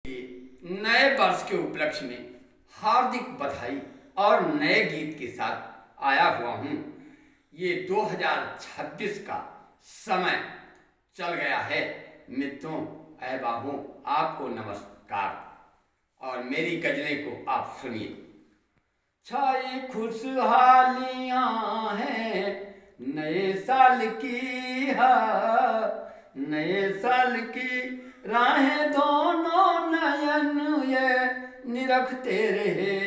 नए वर्ष के उपलक्ष्य में हार्दिक बधाई और नए गीत के साथ आया हुआ हूँ। ये 2026 का समय चल गया है। मित्रों, अहबाबों, आपको नमस्कार और मेरी गजलें को आप सुनिए। छाई खुशहालियाँ हैं नए साल की नए साल की राहें दोनों नयन ये निरखते रहे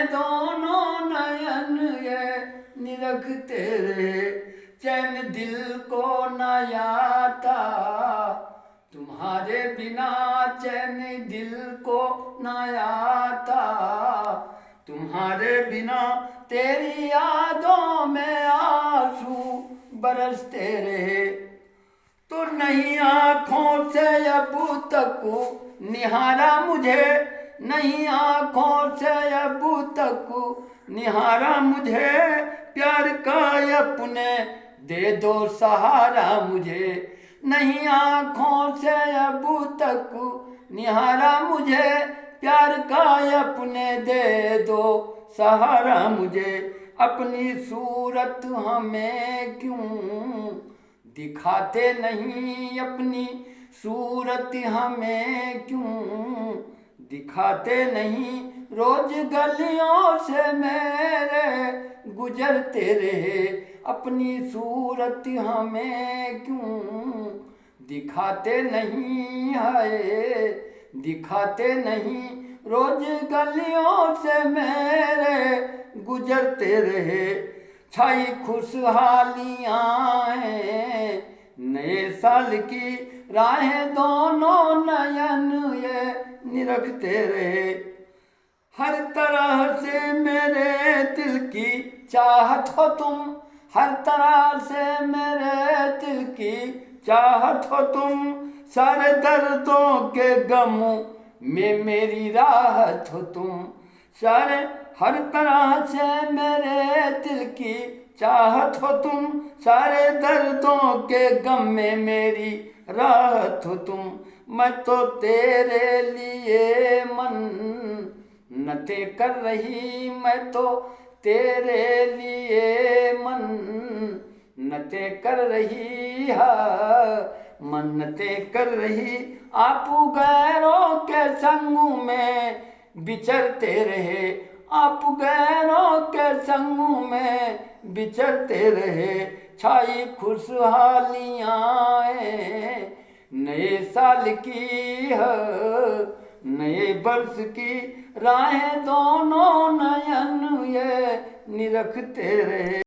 दोनों नयन ये निरखते रहे। चैन दिल को न आता तुम्हारे बिना, चैन दिल को न आता तुम्हारे बिना। तेरी यादों में आंसू बरसते रहे तो नहीं आँखों से अब तक निहारा मुझे, नहीं आँखों से अब तक निहारा मुझे। प्यार का अपने दे दो सहारा मुझे, नहीं आँखों से अब तक निहारा मुझे। प्यार का अपने दे दो सहारा मुझे। अपनी सूरत हमें क्यों दिखाते नहीं, अपनी सूरत हमें क्यों दिखाते नहीं। रोज गलियों से मेरे गुजरते रहे, अपनी सूरत हमें क्यों दिखाते नहीं है, दिखाते नहीं। रोज गलियों से मेरे गुजरते रहे। छाई खुशहालियाँ हैं नए साल की राहें दोनों नयन ये निरखते रहे। हर तरह से मेरे दिल की चाहत हो तुम, हर तरह से मेरे दिल की चाहत हो तुम। सारे दर्दों के गमों में मेरी राहत हो तुम, सारे हर तरह से मेरे दिल की चाहत हो तुम। सारे दर्दों के गम में मेरी राहत हो तुम। मैं तो तेरे लिए मन्नतें कर रही, मैं तो तेरे लिए मन्नतें कर रही मन्नतें कर रही। आप गैरों के संग में बिचरते रहे, आप गैरों के संग में बिचरते रहे। छाई खुशहालियाँ नए साल की नए वर्ष की राहें दोनों नयन ये निरखते रहे।